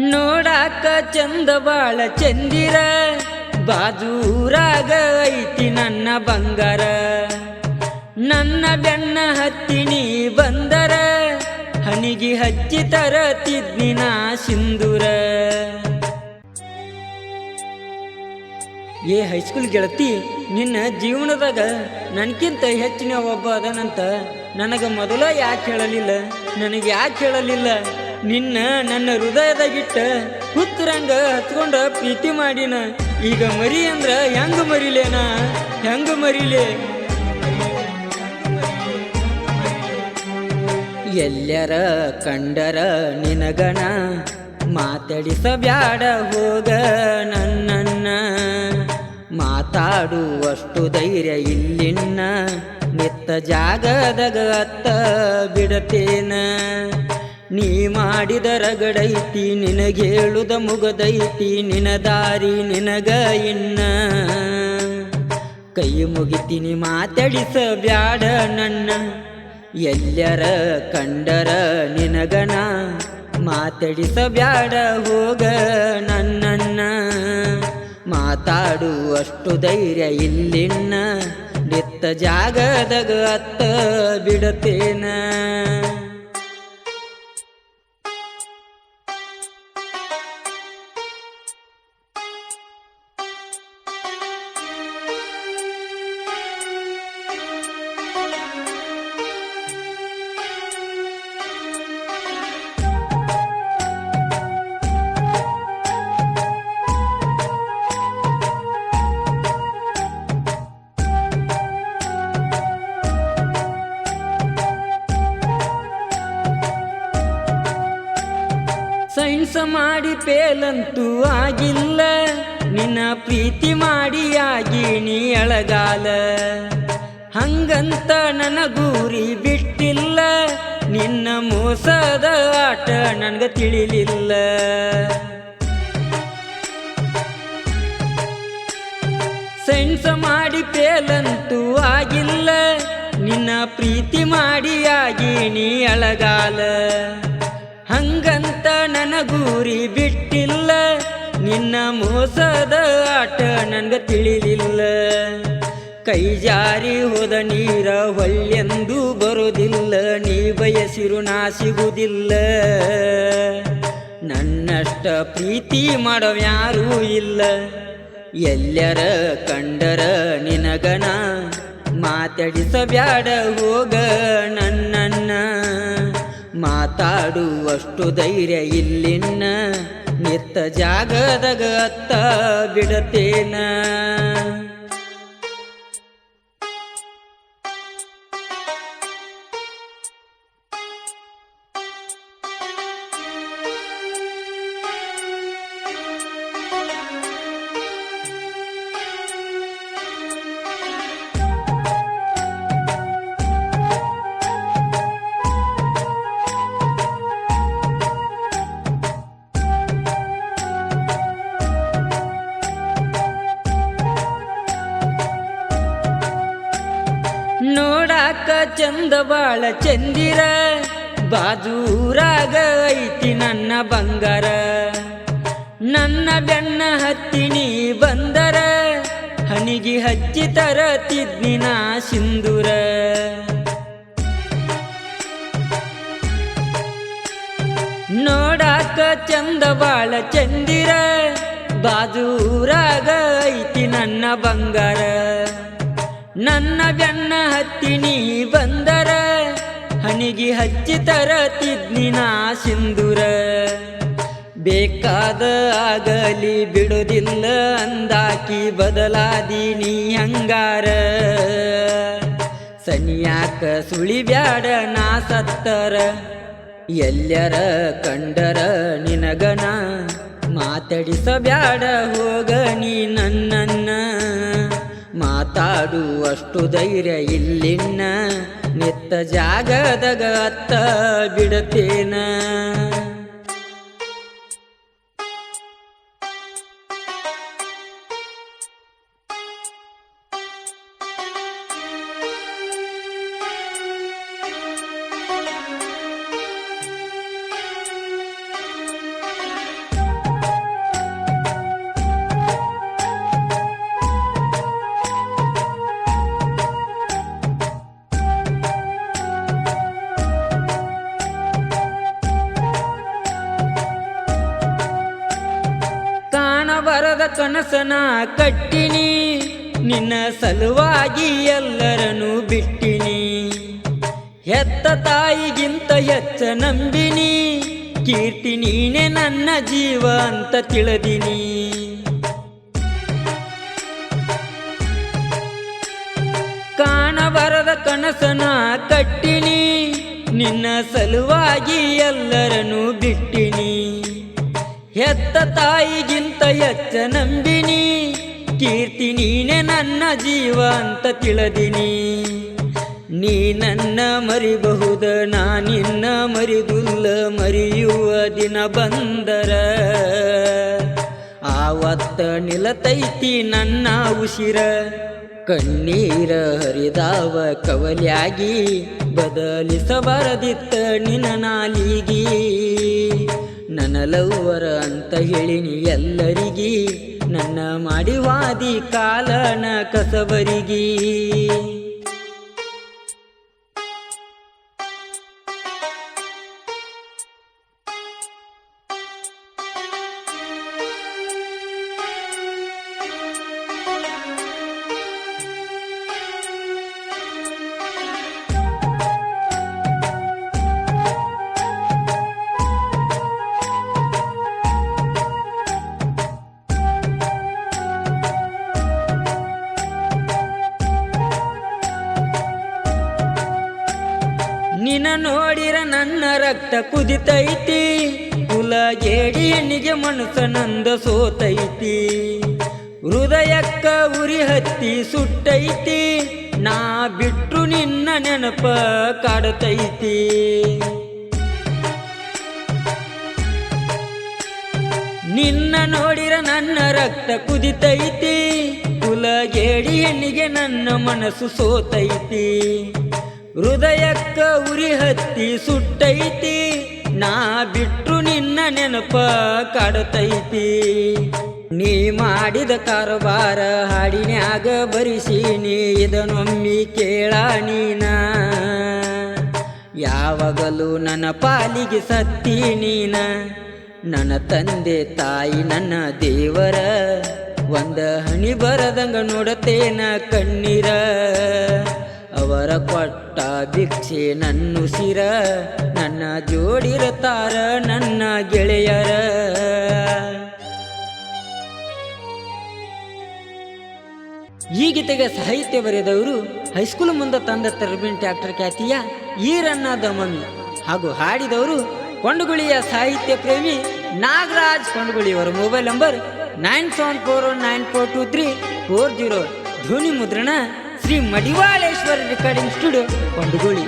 ನೋಡಾಕ ಚಂದ ಬಾಳ ಚಂದಿರ, ಬಾಜೂರಾಗ ಐತಿ ನನ್ನ ಬಂಗಾರ. ನನ್ನ ಬೆನ್ನ ಹತ್ತಿ ನೀ ಬಂದರ, ಹನಿಗಿ ಹಚ್ಚಿ ತರತಿದ್ನಿ ನಾ ಸಿಂಧೂರ. ಏ ಹೈಸ್ಕೂಲ್ ಗೆಳತಿ, ನಿನ್ನ ಜೀವನದಾಗ ನನಗಿಂತ ಹೆಚ್ಚಿನ ಒಬ್ಬ ಅದನಂತ ನನಗೆ ಮೊದಲ ಯಾಕೆ ಹೇಳಲಿಲ್ಲ? ನನಗೆ ಯಾಕೆ ಹೇಳಲಿಲ್ಲ? ನಿನ್ನ ನನ್ನ ಹೃದಯದಾಗಿಟ್ಟ ಹುತ್ತರಂಗ ಹತ್ಕೊಂಡ ಪ್ರೀತಿ ಮಾಡಿನ. ಈಗ ಮರಿ ಅಂದ್ರ ಹೆಂಗ ಮರಿಲೇನ? ಹೆಂಗ ಮರಿಲೆ? ಎಲ್ಲರ ಕಂಡರ ನಿನಗಣ ಮಾತಾಡಿಸಬ್ಯಾಡ ಹೋಗ ನನ್ನನ್ನ. ಮಾತಾಡುವಷ್ಟು ಧೈರ್ಯ ಇಲ್ಲಿನ್ನ, ನಿತ್ತ ಜಾಗದಾಗ ಅತ್ತ ಬಿಡತೇನ. ನೀ ಮಾಡಿದ ರಗಡೈತಿ, ನಿನಗೇಳುದ ಮುಗದೈತಿ, ನಿನ ದಾರಿ ನಿನಗ ಇನ್ನ. ಕೈ ಮುಗಿತೀನಿ ಮಾತಾಡಿಸಬ್ಯಾಡ ನನ್ನ. ಎಲ್ಲರ ಕಂಡರ ನಿನಗನ ಮಾತಾಡಿಸಬ್ಯಾಡ ಹೋಗ ನನ್ನನ್ನ. ಮಾತಾಡುವಷ್ಟು ಧೈರ್ಯ ಇಲ್ಲಿನ್ನ, ನಿತ್ತ ಜಾಗದಾಗ ಅತ್ತ ಬಿಡತೇನ. ಸೈನ್ಸ್ ಮಾಡಿ ಪೇಲಂತೂ ಆಗಿಲ್ಲ, ನಿನ್ನ ಪ್ರೀತಿ ಮಾಡಿ ಆಗಿ ನೀ ಅಳಗಾಲ. ಹಂಗಂತ ನನ್ನ ಗುರಿ ಬಿಟ್ಟಿಲ್ಲ, ನಿನ್ನ ಮೋಸದ ಆಟ ನನಗ ತಿಳಿಲಿಲ್ಲ. ಸೈನ್ಸ್ ಮಾಡಿ ಪೇಲಂತೂ ಆಗಿಲ್ಲ, ನಿನ್ನ ಪ್ರೀತಿ ಮಾಡಿ ಆಗಿ ನೀ ಅಳಗಾಲ. ಹಂಗಂತ ನನ್ನ ಗುರಿ ಬಿಟ್ಟಿಲ್ಲ, ನಿನ್ನ ಮೋಸದ ಆಟ ನನಗ ತಿಳಿಲಿಲ್ಲ. ಕೈ ಜಾರಿ ಹೋದ ನೀರ ಹೊಳ್ಳೆಂದು ಬರೋದಿಲ್ಲ, ನೀ ಬಯಸಿರು ನಾ ಸಿಗುವುದಿಲ್ಲ. ನನ್ನಷ್ಟ ಪ್ರೀತಿ ಮಾಡೋವ್ಯಾರೂ ಇಲ್ಲ. ಎಲ್ಲರ ಕಂಡರ ನಿನಗನ ಮಾತಾಡಿಸಬ್ಯಾಡ ಹೋಗ ನನ್ನನ್ನ. ಮಾತಾಡುವಷ್ಟು ಧೈರ್ಯ ಇಲ್ಲಿನ್ನ, ನಿತ್ತ ಜಾಗದಾಗ ಅತ್ತ ಬಿಡತೇನ. ನೋಡಾಕ ಚಂದ ಬಾಳ ಚಂದಿರ, ಬಾಜೂರಾಗ ಐತಿ ನನ್ನ ಬಂಗಾರ. ನನ್ನ ಬೆನ್ನ ಹತ್ತಿ ನೀ ಬಂದರ, ಹನಿಗಿ ಹಚ್ಚಿ ತರತಿದ್ನಿ ನಾ ಸಿಂಧೂರ. ನೋಡಾಕ ಚಂದ ಬಾಳ ಚಂದಿರ, ಬಾಜೂರಾಗ ಐತಿ ನನ್ನ ಬಂಗಾರ. ನನ್ನ ಬೆನ್ನ ಹತ್ತಿ ನೀ ಬಂದರ, ಹನಿಗಿ ಹಚ್ಚಿ ತರತಿದ್ನಿ ನಾ ಸಿಂಧೂರ. ಬೇಕಾದ ಆಗಲಿ ಬಿಡೋದಿಲ್ಲ ಅಂದಾಕಿ, ಬದಲಾದಿ ನೀ ಹಂಗಾರ. ಸನಿಯಾಕ ಸುಳಿಬ್ಯಾಡ ನಾ ಸತ್ತರ, ಎಲ್ಲರ ಕಂಡರ ನಿನಗನ ಮಾತಾಡಿಸಬ್ಯಾಡ ಹೋಗ ನೀ ನನ್ನನ್ನ. ಮಾತಾಡುವಷ್ಟು ಧೈರ್ಯ ಇಲ್ಲಿನ್ನ, ನಿತ್ತ ಜಾಗದಾಗ ಅತ್ತ ಬಿಡತೇನ. ಕಾಣಬಾರದ ಕನಸನ ಕಟ್ಟಿನಿ, ನಿನ್ನ ಸಲುವಾಗಿ ಎಲ್ಲರನ್ನು ಬಿಟ್ಟಿನಿ. ಹೆತ್ತ ತಾಯಿಗಿಂತ ಹೆಚ್ಚ ನಂಬಿನಿ, ಕೀರ್ತಿ ನೀನೆ ನನ್ನ ಜೀವ ಅಂತ ತಿಳಿದಿನಿ. ಕಾಣಬಾರದ ಕನಸನ ಕಟ್ಟಿನಿ, ನಿನ್ನ ಸಲುವಾಗಿ ಎಲ್ಲರನ್ನು ಬಿಟ್ಟಿನಿ. ಹೆತ್ತ ತಾಯಿಗಿಂತ ಹೆಚ್ಚ ನಂಬಿನಿ, ಕೀರ್ತಿ ನೀನೆ ನನ್ನ ಜೀವ ಅಂತ ತಿಳಿದಿನಿ. ನೀ ನನ್ನ ಮರಿಬಹುದ, ನಾನಿನ್ನ ಮರಿದುಲ್ಲ, ಮರೆಯುವ ದಿನ ಬಂದರ ಆವತ್ತ ನಿಲತೈತಿ ನನ್ನ ಉಸಿರ. ಕಣ್ಣೀರ ಹರಿದಾವ ಕವಲ್ಯಾಗಿ, ಬದಲಿಸಬಾರದಿತ್ತ ನಿನ್ನ ನಾಲಿಗಿ. ನನ್ನ ಲವ್ವರ ಅಂತ ಹೇಳಿನಿ ಎಲ್ಲರಿಗಿ, ನನ್ನ ಮಾಡಿವಾದಿ ಕಾಲನ ಕಸಬರಿಗಿ. ನಿನ್ನ ನೋಡಿರ ನನ್ನ ರಕ್ತ ಕುದಿತೈತಿ, ಕುಲಗೇಡಿ ಹೆಣ್ಣಿಗೆ ಮನಸ್ಸ ನಂದ ಸೋತೈತಿ. ಹೃದಯಕ್ಕ ಉರಿ ಹತ್ತಿ ಸುಟ್ಟೈತಿ, ನಾ ಬಿಟ್ರು ನಿನ್ನ ನೆನಪ ಕಾಡತೈತಿ. ನಿನ್ನ ನೋಡಿರ ನನ್ನ ರಕ್ತ ಕುದಿತೈತಿ, ಕುಲಗೇಡಿ ಹೆಣ್ಣಿಗೆ ನನ್ನ ಮನಸ್ಸು ಸೋತೈತಿ. ಹೃದಯಕ್ಕ ಉರಿ ಹತ್ತಿ ಸುಟ್ಟೈತಿ, ನಾ ಬಿಟ್ರು ನಿನ್ನ ನೆನಪ ಕಾಡತೈತಿ. ನೀ ಮಾಡಿದ ಕಾರಬಾರ ಹಾಡಿನ್ಯಾಗ ಬರಿಸೀನಿ, ಇದನ್ನೊಮ್ಮಿ ಕೇಳ ನೀನ. ಯಾವಾಗಲೂ ನನ್ನ ಪಾಲಿಗೆ ಸತ್ತಿ ನೀನ, ನನ್ನ ತಂದೆ ತಾಯಿ ನನ್ನ ದೇವರ. ಒಂದ ಹಣಿ ಬರದಂಗ ನೋಡತೇನ ಕಣ್ಣೀರ, ಅವರ ಕೊಟ್ಟ ಭಿಕ್ಷೆ ನನ್ನುಸಿರ. ನನ್ನ ಜೋಡಿರತಾರ ನನ್ನ ಗೆಳೆಯರ. ಈ ಗೀತೆಗೆ ಸಾಹಿತ್ಯ ಬರೆದವರು ಹೈಸ್ಕೂಲ್ ಮುಂದೆ ತಂದ ಟರ್ಬಿನ್ ಟ್ರ್ಯಾಕ್ಟರ್ ಖ್ಯಾತಿಯ ಈರಣ್ಣ ದಮಮಿ, ಹಾಗೂ ಹಾಡಿದವರು ಕೊಂಡಗುಳಿಯ ಸಾಹಿತ್ಯ ಪ್ರೇಮಿ ನಾಗರಾಜ್ ಕೊಂಡಗುಳಿ. ಅವರ ಮೊಬೈಲ್ ನಂಬರ್ 9741942340. ಧ್ವನಿ ಮುದ್ರಣ ಶ್ರೀ ಮಡಿವಾಳೇಶ್ವರ ರೆಕಾರ್ಡಿಂಗ್ ಸ್ಟುಡಿಯೋ ಕೊಂಡಗುಳಿ.